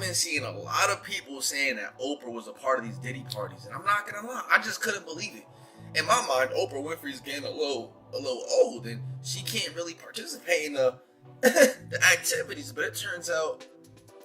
been seeing a lot of people saying that Oprah was a part of these Diddy parties, and I'm not gonna lie, I just couldn't believe it. In my mind, Oprah Winfrey's getting a little old, and she can't really participate in the the activities. But it turns out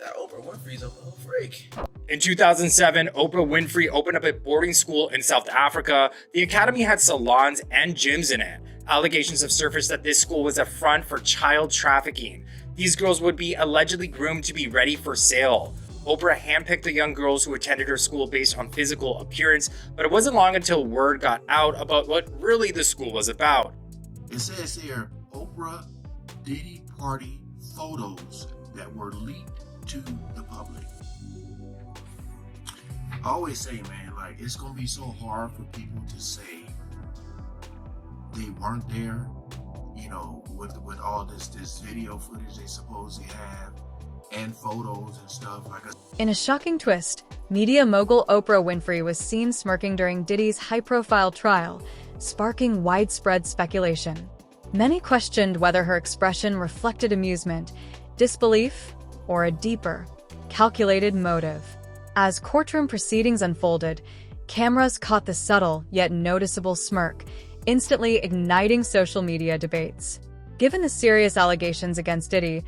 that Oprah Winfrey's a little freak. In 2007, Oprah Winfrey opened up a boarding school in South Africa. The academy had salons and gyms in it. Allegations have surfaced that this school was a front for child trafficking. These girls would be allegedly groomed to be ready for sale. Oprah handpicked the young girls who attended her school based on physical appearance, but it wasn't long until word got out about what really the school was about. It says here, Oprah Diddy party photos that were leaked to the public. I always say, man, like, it's gonna be so hard for people to say they weren't there, you know, with all this video footage they supposedly have and photos and stuff. In a shocking twist, media mogul Oprah Winfrey was seen smirking during Diddy's high-profile trial, sparking widespread speculation. Many questioned whether her expression reflected amusement, disbelief, or a deeper, calculated motive. As courtroom proceedings unfolded, cameras caught the subtle yet noticeable smirk, instantly igniting social media debates. Given the serious allegations against Diddy,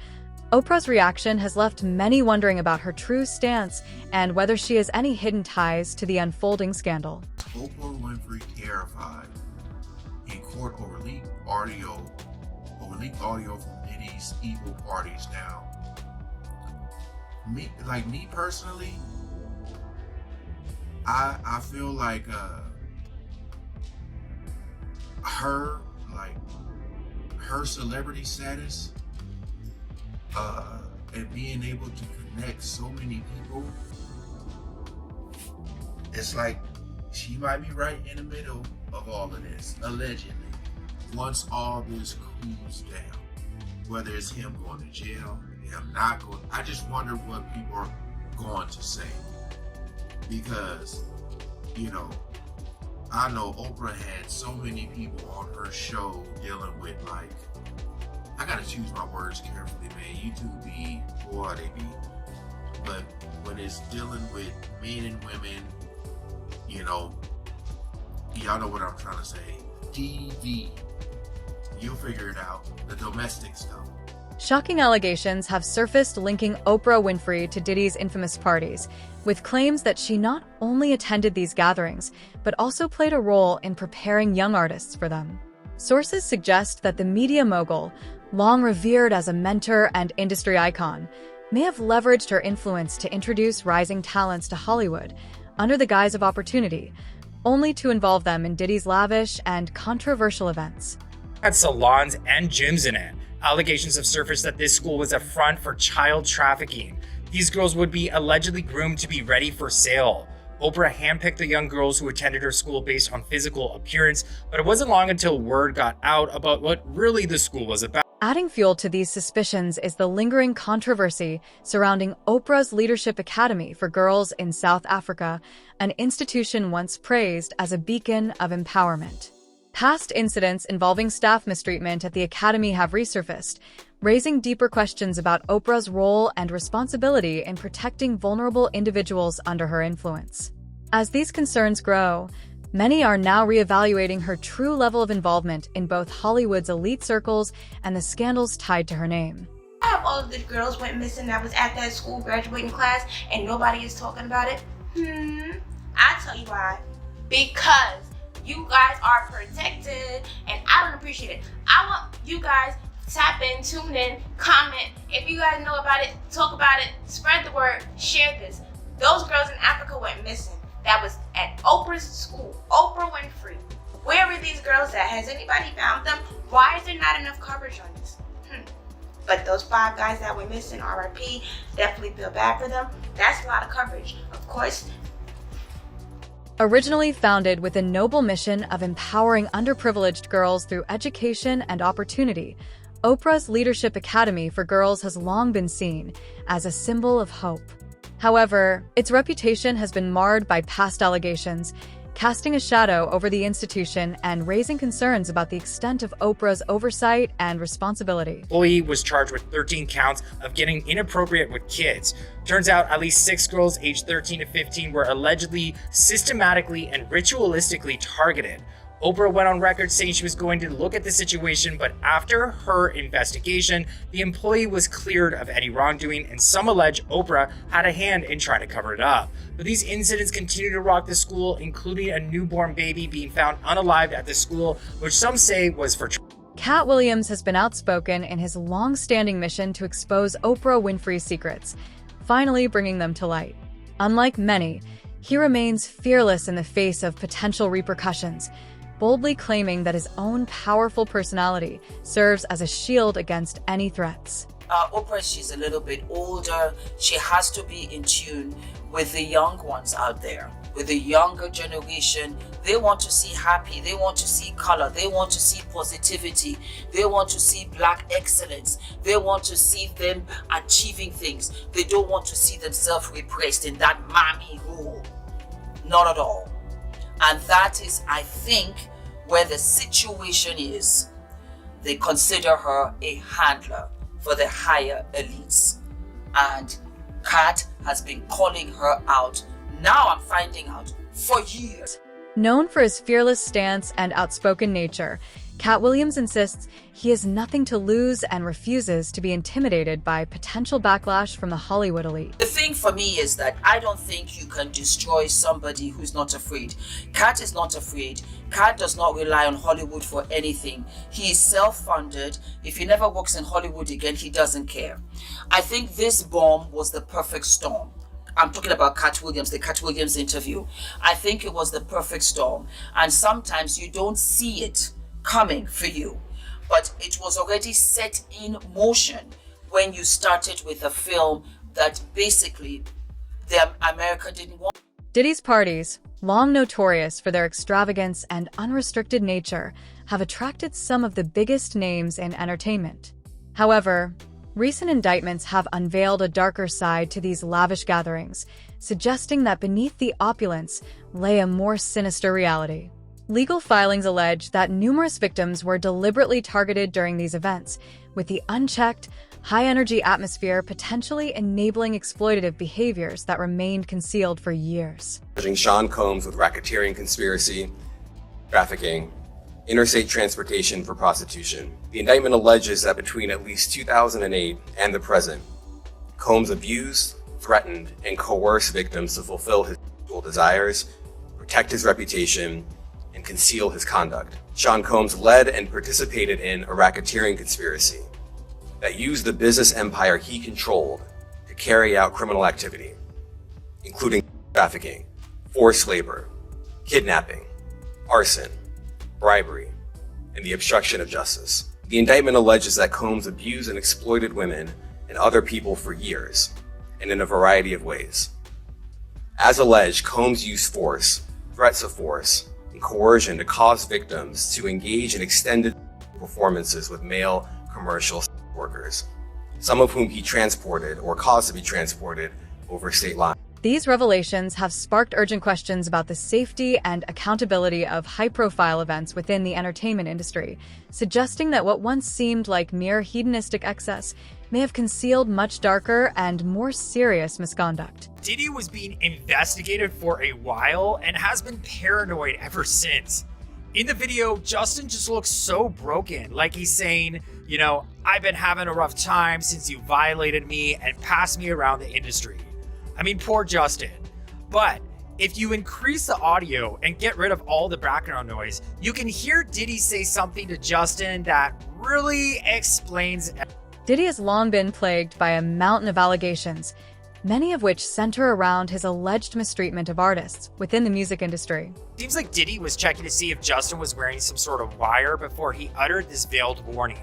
Oprah's reaction has left many wondering about her true stance and whether she has any hidden ties to the unfolding scandal. Oprah Winfrey terrified in court over leaked audio from Diddy's evil parties. Now, me personally, I feel like her celebrity status and being able to connect so many people, it's like she might be right in the middle of all of this, allegedly, once all this cools down. Whether it's him going to jail, him not going, I just wonder what people are going to say. Because, you know, I know Oprah had so many people on her show dealing with, like, I gotta choose my words carefully, man. YouTube be, boy, they be. But when it's dealing with men and women, you know, y'all know what I'm trying to say. DV. You'll figure it out. The domestic stuff. Shocking allegations have surfaced linking Oprah Winfrey to Diddy's infamous parties, with claims that she not only attended these gatherings, but also played a role in preparing young artists for them. Sources suggest that the media mogul, long revered as a mentor and industry icon, may have leveraged her influence to introduce rising talents to Hollywood under the guise of opportunity, only to involve them in Diddy's lavish and controversial events. Had salons and gyms in it. Allegations have surfaced that this school was a front for child trafficking. These girls would be allegedly groomed to be ready for sale. Oprah handpicked the young girls who attended her school based on physical appearance, but it wasn't long until word got out about what really the school was about. Adding fuel to these suspicions is the lingering controversy surrounding Oprah's Leadership Academy for Girls in South Africa, an institution once praised as a beacon of empowerment. Past incidents involving staff mistreatment at the academy have resurfaced, raising deeper questions about Oprah's role and responsibility in protecting vulnerable individuals under her influence. As these concerns grow, many are now reevaluating her true level of involvement in both Hollywood's elite circles and the scandals tied to her name. I have all of the girls went missing that was at that school graduating class and nobody is talking about it. I'll tell you why. Because you guys are protected and I don't appreciate it. I want you guys tap in, tune in, comment. If you guys know about it, talk about it, spread the word, share this. Those girls in Africa went missing. That was at Oprah's school, Oprah Winfrey. Where were these girls at? Has anybody found them? Why is there not enough coverage on this? But those 5 guys that went missing, RIP, definitely feel bad for them. That's a lot of coverage. Of course. Originally founded with a noble mission of empowering underprivileged girls through education and opportunity, Oprah's Leadership Academy for Girls has long been seen as a symbol of hope. However, its reputation has been marred by past allegations, casting a shadow over the institution and raising concerns about the extent of Oprah's oversight and responsibility. Employee was charged with 13 counts of getting inappropriate with kids. Turns out at least 6 girls aged 13 to 15 were allegedly systematically and ritualistically targeted. Oprah went on record saying she was going to look at the situation, but after her investigation, the employee was cleared of any wrongdoing, and some allege Oprah had a hand in trying to cover it up. But these incidents continue to rock the school, including a newborn baby being found unalived at the school, which some say was for Cat Williams has been outspoken in his long-standing mission to expose Oprah Winfrey's secrets, finally bringing them to light. Unlike many, he remains fearless in the face of potential repercussions, boldly claiming that his own powerful personality serves as a shield against any threats. Oprah, she's a little bit older. She has to be in tune with the young ones out there, with the younger generation. They want to see happy. They want to see color. They want to see positivity. They want to see Black excellence. They want to see them achieving things. They don't want to see themselves repressed in that mommy rule. Not at all. And that is, I think, where the situation is. They consider her a handler for the higher elites. And Kat has been calling her out. Now I'm finding out for years. Known for his fearless stance and outspoken nature, Cat Williams insists he has nothing to lose and refuses to be intimidated by potential backlash from the Hollywood elite. The thing for me is that I don't think you can destroy somebody who's not afraid. Cat is not afraid. Cat does not rely on Hollywood for anything. He is self-funded. If he never works in Hollywood again, he doesn't care. I think this bomb was the perfect storm. I'm talking about Cat Williams, the Cat Williams interview. I think it was the perfect storm. And sometimes you don't see it coming for you, but it was already set in motion when you started with a film that basically America didn't want. Diddy's parties, long notorious for their extravagance and unrestricted nature, have attracted some of the biggest names in entertainment. However, recent indictments have unveiled a darker side to these lavish gatherings, suggesting that beneath the opulence lay a more sinister reality. Legal filings allege that numerous victims were deliberately targeted during these events, with the unchecked, high-energy atmosphere potentially enabling exploitative behaviors that remained concealed for years. Charging Sean Combs with racketeering conspiracy, trafficking, interstate transportation for prostitution. The indictment alleges that between at least 2008 and the present, Combs abused, threatened, and coerced victims to fulfill his sexual desires, protect his reputation, and conceal his conduct. Sean Combs led and participated in a racketeering conspiracy that used the business empire he controlled to carry out criminal activity, including trafficking, forced labor, kidnapping, arson, bribery, and the obstruction of justice. The indictment alleges that Combs abused and exploited women and other people for years, and in a variety of ways. As alleged, Combs used force, threats of force, and coercion to cause victims to engage in extended performances with male commercial workers, some of whom he transported or caused to be transported over state lines. These revelations have sparked urgent questions about the safety and accountability of high-profile events within the entertainment industry, suggesting that what once seemed like mere hedonistic excess may have concealed much darker and more serious misconduct. Diddy was being investigated for a while and has been paranoid ever since. In the video, Justin just looks so broken, like he's saying, you know, I've been having a rough time since you violated me and passed me around the industry. I mean, poor Justin. But if you increase the audio and get rid of all the background noise, you can hear Diddy say something to Justin that really explains. Diddy has long been plagued by a mountain of allegations, many of which center around his alleged mistreatment of artists within the music industry. Seems like Diddy was checking to see if Justin was wearing some sort of wire before he uttered this veiled warning.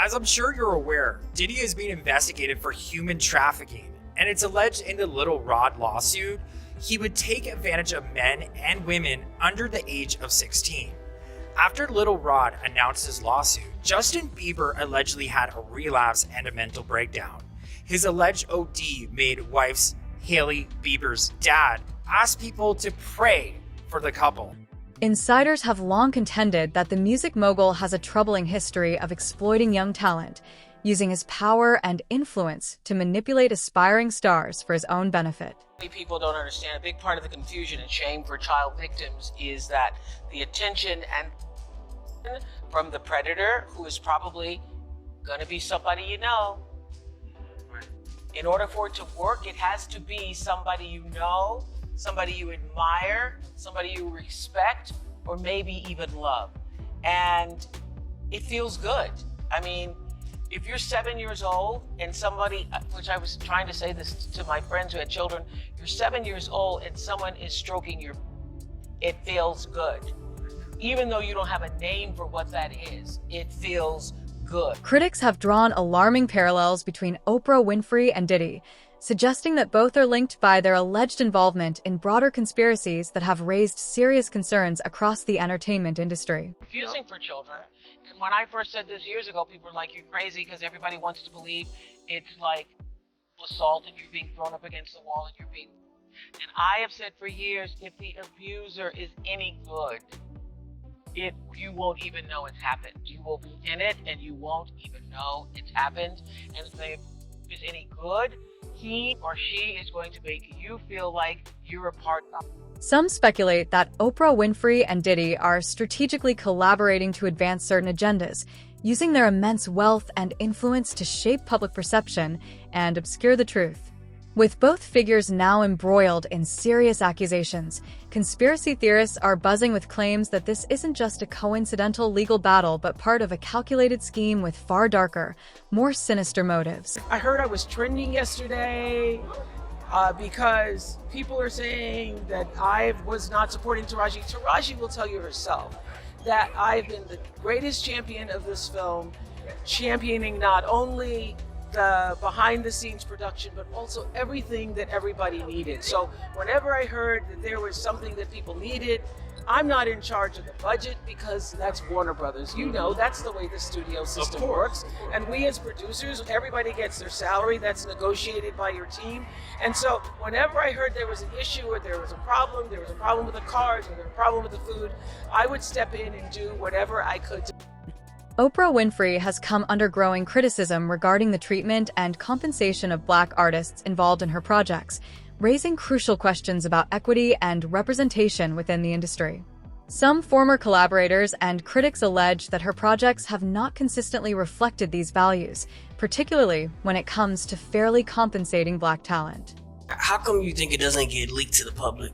As I'm sure you're aware, Diddy is being investigated for human trafficking, and it's alleged in the Little Rod lawsuit he would take advantage of men and women under the age of 16. After Little Rod announced his lawsuit, Justin Bieber allegedly had a relapse and a mental breakdown. His alleged OD made wife's Hailey Bieber's dad, asked people to pray for the couple. Insiders have long contended that the music mogul has a troubling history of exploiting young talent, using his power and influence to manipulate aspiring stars for his own benefit. People don't understand. A big part of the confusion and shame for child victims is that the attention and from the predator, who is probably going to be somebody you know. In order for it to work, it has to be somebody you know, somebody you admire, somebody you respect, or maybe even love. And it feels good. I mean, if you're 7 years old and somebody, which I was trying to say this to my friends who had children, you're 7 years old and someone is stroking your, it feels good. Even though you don't have a name for what that is, it feels good. Critics have drawn alarming parallels between Oprah Winfrey and Diddy, suggesting that both are linked by their alleged involvement in broader conspiracies that have raised serious concerns across the entertainment industry. Confusing for children. And when I first said this years ago, people were like, you're crazy, because everybody wants to believe it's like assault and you're being thrown up against the wall and you're being... And I have said for years, if the abuser is any good, you won't even know it's happened. You will be in it and you won't even know it's happened. And if the is any good, he or she is going to make you feel like you're a part of it. Some speculate that Oprah Winfrey and Diddy are strategically collaborating to advance certain agendas, using their immense wealth and influence to shape public perception and obscure the truth. With both figures now embroiled in serious accusations, conspiracy theorists are buzzing with claims that this isn't just a coincidental legal battle, but part of a calculated scheme with far darker, more sinister motives. I heard I was trending yesterday because people are saying that I was not supporting Taraji. Taraji will tell you herself that I've been the greatest champion of this film, championing not only the behind the scenes production, but also everything that everybody needed. So whenever I heard that there was something that people needed, I'm not in charge of the budget because that's Warner Brothers. You know, that's the way the studio system works. And we as producers, everybody gets their salary that's negotiated by your team. And so whenever I heard there was an issue or there was a problem with the cars or there was a problem with the food, I would step in and do whatever I could to... Oprah Winfrey has come under growing criticism regarding the treatment and compensation of Black artists involved in her projects, raising crucial questions about equity and representation within the industry. Some former collaborators and critics allege that her projects have not consistently reflected these values, particularly when it comes to fairly compensating Black talent. How come you think it doesn't get leaked to the public?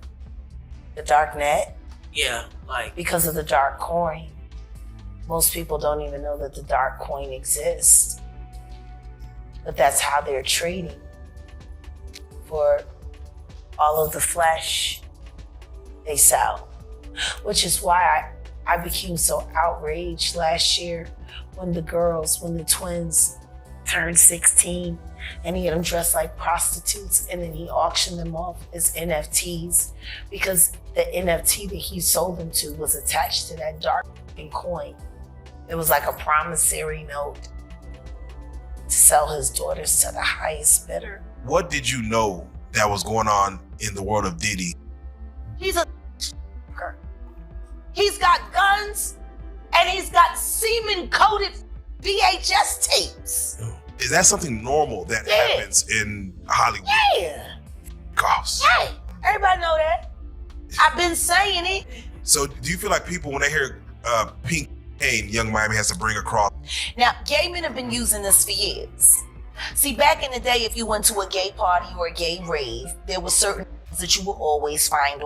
The dark net? Yeah, like... Because of the dark coin. Most people don't even know that the dark coin exists. But that's how they're trading for all of the flesh they sell. Which is why I became so outraged last year when the twins turned 16 and he had them dressed like prostitutes and then he auctioned them off as NFTs because the NFT that he sold them to was attached to that dark coin. It was like a promissory note to sell his daughters to the highest bidder. What did you know that was going on in the world of Diddy? He's a He's got guns and he's got semen-coated VHS tapes. Is that something normal that happens in Hollywood? Yeah. Gosh. Hey, everybody know that. I've been saying it. So do you feel like people, when they hear Pink Kane, Young Miami has to bring across? Now, gay men have been using this for years. See, back in the day, if you went to a gay party or a gay rave, there were certain things that you would always find